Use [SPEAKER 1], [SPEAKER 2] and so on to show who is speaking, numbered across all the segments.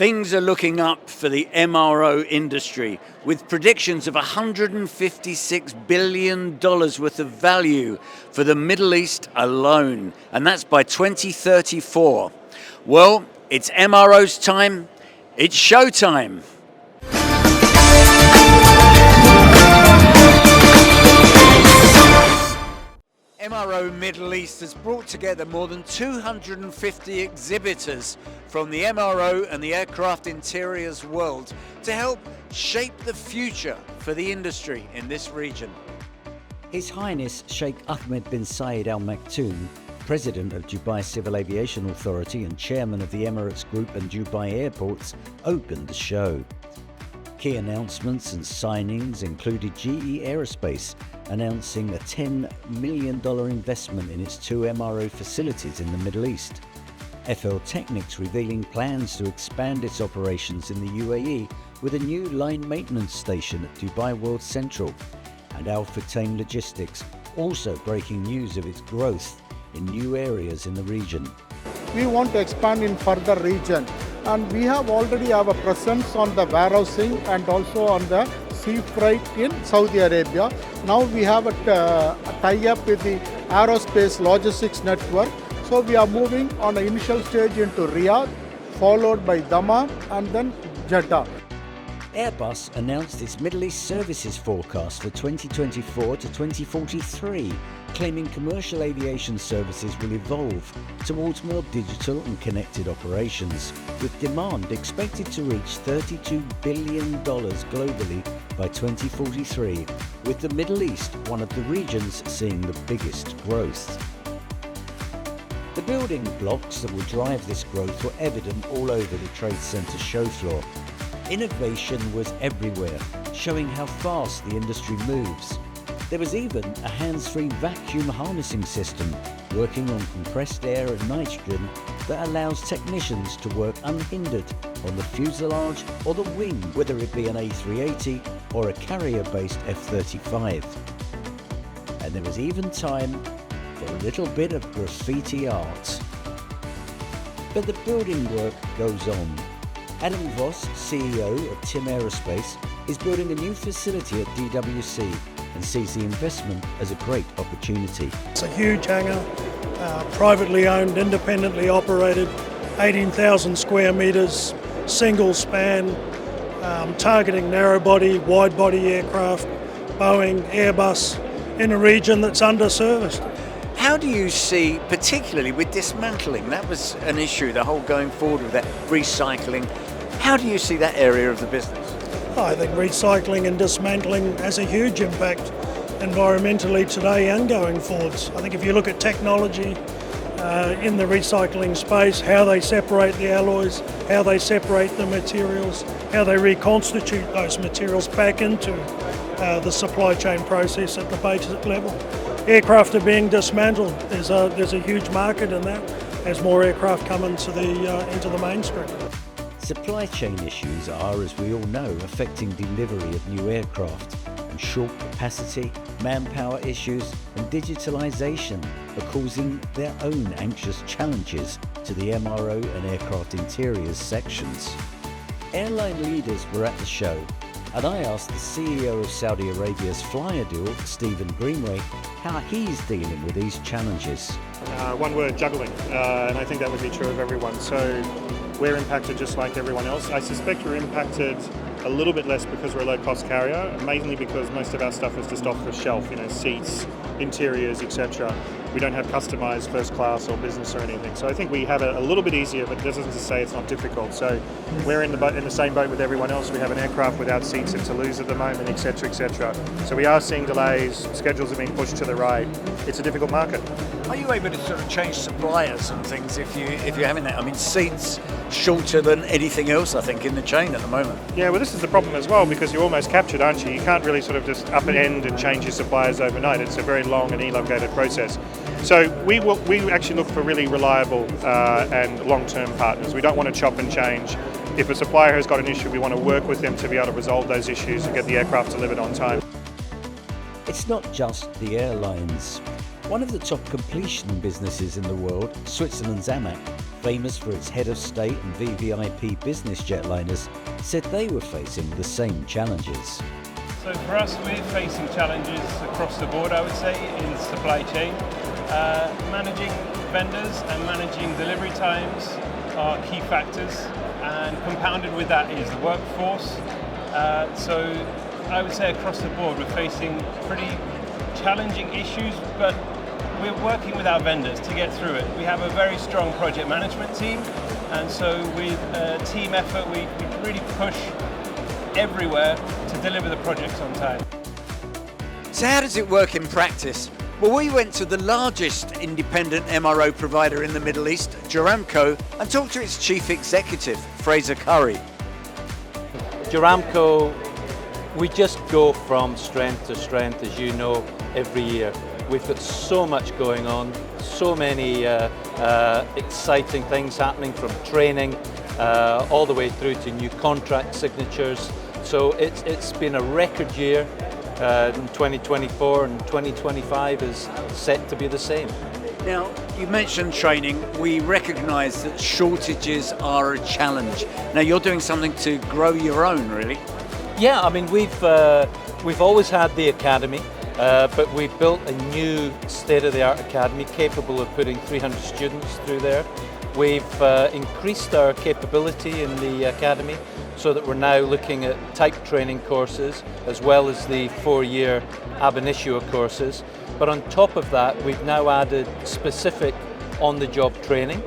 [SPEAKER 1] Things are looking up for the MRO industry with predictions of $156 billion worth of value for the Middle East alone, and that's by 2034. Well, it's MRO's time, it's showtime. MRO Middle East has brought together more than 250 exhibitors from the MRO and the aircraft interiors world to help shape the future for the industry in this region.
[SPEAKER 2] His Highness Sheikh Ahmed bin Zayed Al Maktoum, President of Dubai Civil Aviation Authority and Chairman of the Emirates Group and Dubai Airports, opened the show. Key announcements and signings included GE Aerospace announcing a $10 million investment in its two MRO facilities in the Middle East, FL Technics revealing plans to expand its operations in the UAE with a new line maintenance station at Dubai World Central, and Alpha Tame Logistics also breaking news of its growth in new areas in the region.
[SPEAKER 3] We want to expand in further region, and we already have a presence on the warehousing and also on the sea freight in Saudi Arabia. Now we have a tie-up with the Aerospace logistics network. So we are moving on an initial stage into Riyadh, followed by Dammam and then Jeddah.
[SPEAKER 2] Airbus announced its Middle East services forecast for 2024 to 2043, claiming commercial aviation services will evolve towards more digital and connected operations, with demand expected to reach $32 billion globally by 2043, with the Middle East one of the regions seeing the biggest growth. The building blocks that will drive this growth were evident all over the Trade Center show floor. Innovation was everywhere, showing how fast the industry moves. There was even a hands-free vacuum harnessing system working on compressed air and nitrogen that allows technicians to work unhindered on the fuselage or the wing, whether it be an A380 or a carrier-based F-35. And there was even time for a little bit of graffiti art. But the building work goes on. Adam Voss, CEO of TIM Aerospace, is building a new facility at DWC and sees the investment as a great opportunity.
[SPEAKER 4] It's a huge hangar, privately owned, independently operated, 18,000 square metres, single span, targeting narrow body, wide body aircraft, Boeing, Airbus, in a region that's underserviced.
[SPEAKER 1] How do you see, particularly with dismantling, that was an issue, the whole going forward with that recycling, how do you see that area of the business?
[SPEAKER 4] I think recycling and dismantling has a huge impact environmentally today and going forwards. I think if you look at technology in the recycling space, how they separate the alloys, how they separate the materials, how they reconstitute those materials back into the supply chain process at the basic level. Aircraft are being dismantled. There's a huge market in that as more aircraft come into the mainstream.
[SPEAKER 2] Supply chain issues are, as we all know, affecting delivery of new aircraft, and short capacity, manpower issues and digitalisation are causing their own anxious challenges to the MRO and aircraft interiors sections. Airline leaders were at the show, and I asked the CEO of Saudi Arabia's Flyadeal, Stephen Greenway, how he's dealing with these challenges.
[SPEAKER 5] One word, juggling, and I think that would be true of everyone. So we're impacted just like everyone else. I suspect we're impacted a little bit less because we're a low-cost carrier, mainly because most of our stuff is just off the shelf, seats, interiors, etc. We don't have customised first class or business or anything. So I think we have it a little bit easier, but it doesn't say it's not difficult. So we're in the same boat with everyone else. We have an aircraft without seats in Toulouse at the moment, etc., etc. So we are seeing delays, schedules are being pushed to the right. It's a difficult market.
[SPEAKER 1] Are you able to sort of change suppliers and things if you're having that? I mean, seats shorter than anything else, I think, in the chain at the moment.
[SPEAKER 5] Yeah, well, this is the problem as well, because you're almost captured, aren't you? You can't really sort of just up and end and change your suppliers overnight. It's a very long and elongated process. So we actually look for really reliable and long-term partners. We don't want to chop and change. If a supplier has got an issue, we want to work with them to be able to resolve those issues and get the aircraft delivered on time.
[SPEAKER 2] It's not just the airlines. One of the top completion businesses in the world, Switzerland's AMAC, famous for its head of state and VVIP business jetliners, said they were facing the same challenges.
[SPEAKER 6] So for us, we're facing challenges across the board, I would say, in supply chain. Managing vendors and managing delivery times are key factors, and compounded with that is the workforce. So I would say across the board we're facing pretty challenging issues, but we're working with our vendors to get through it. We have a very strong project management team, and so with team effort we really push everywhere to deliver the projects on time.
[SPEAKER 1] So how does it work in practice? Well, we went to the largest independent MRO provider in the Middle East, Joramco, and talked to its chief executive, Fraser Curry.
[SPEAKER 7] Joramco, we just go from strength to strength, as you know, every year. We've got so much going on, so many exciting things happening, from training all the way through to new contract signatures. So it's been a record year in 2024, and 2025 is set to be the same.
[SPEAKER 1] Now, you mentioned training. We recognise that shortages are a challenge. Now, you're doing something to grow your own, really.
[SPEAKER 7] Yeah, I mean, we've always had the academy, but we've built a new state-of-the-art academy capable of putting 300 students through there. We've increased our capability in the academy so that we're now looking at type training courses as well as the 4-year ab initio courses. But on top of that, we've now added specific on-the-job training,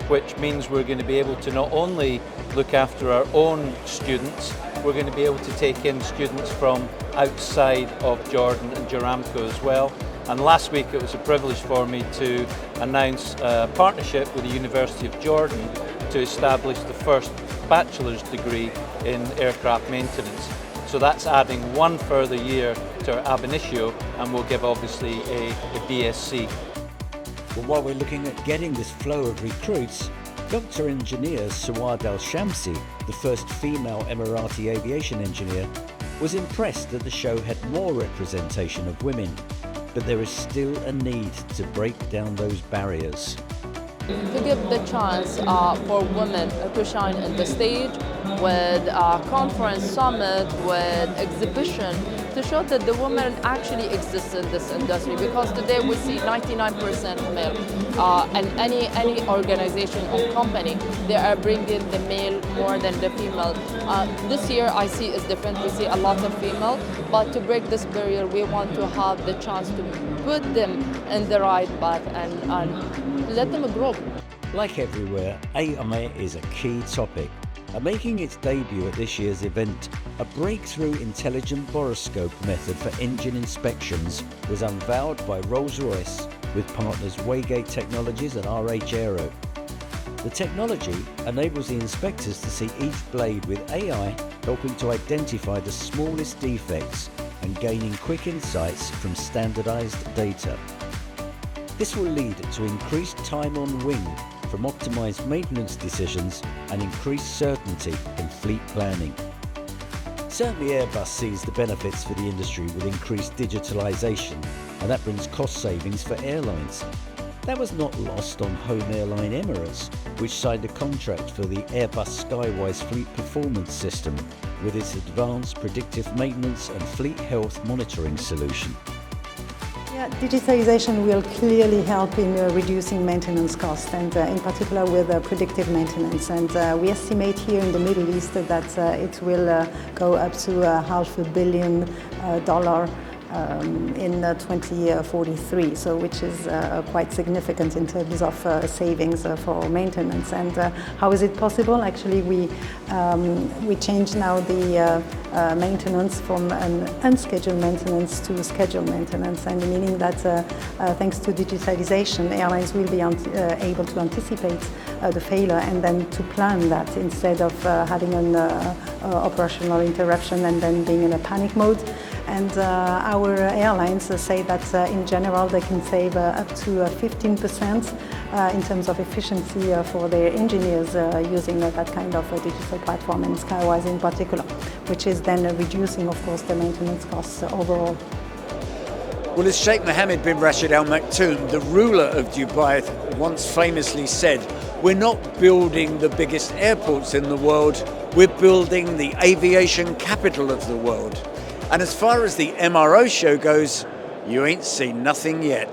[SPEAKER 7] which means we're going to be able to not only look after our own students, we're going to be able to take in students from outside of Jordan and Joramco as well. And last week it was a privilege for me to announce a partnership with the University of Jordan to establish the first bachelor's degree in aircraft maintenance. So that's adding one further year to our ab initio, and we'll give obviously a BSc.
[SPEAKER 2] Well, while we're looking at getting this flow of recruits, Dr. Engineer Suad Al-Shamsi, the first female Emirati aviation engineer, was impressed that the show had more representation of women. But there is still a need to break down those barriers.
[SPEAKER 8] To give the chance for women to shine on the stage with a conference summit, with exhibition, to show that the women actually exist in this industry, because today we see 99% male, and any organization or company, they are bringing the male more than the female. This year I see is different. We see a lot of female, but to break this barrier, we want to have the chance to put them in the right path and let them grow.
[SPEAKER 2] Like everywhere, AI is a key topic. And making its debut at this year's event, a breakthrough intelligent borescope method for engine inspections was unveiled by Rolls-Royce with partners Waygate Technologies and RH Aero. The technology enables the inspectors to see each blade with AI, helping to identify the smallest defects and gaining quick insights from standardized data. This will lead to increased time on wing from optimized maintenance decisions and increased certainty in fleet planning. Certainly Airbus sees the benefits for the industry with increased digitalisation, and that brings cost savings for airlines. That was not lost on home airline Emirates, which signed a contract for the Airbus Skywise Fleet Performance System with its advanced predictive maintenance and fleet health monitoring solution.
[SPEAKER 9] Yeah, digitalization will clearly help in reducing maintenance costs, and in particular with predictive maintenance. And we estimate here in the Middle East that it will go up to $500 million in 2043, so which is quite significant in terms of savings for maintenance. And how is it possible? Actually, we change now the maintenance from an unscheduled maintenance to scheduled maintenance, and meaning that thanks to digitalization, airlines will be able to anticipate the failure and then to plan that, instead of having an operational interruption and then being in a panic mode. And our airlines say that in general they can save up to 15% in terms of efficiency for their engineers using that kind of a digital platform, and Skywise in particular, which is then reducing, of course, the maintenance costs overall.
[SPEAKER 1] Well, as Sheikh Mohammed bin Rashid Al Maktoum, the ruler of Dubai, once famously said, we're not building the biggest airports in the world, we're building the aviation capital of the world. And as far as the MRO show goes, you ain't seen nothing yet.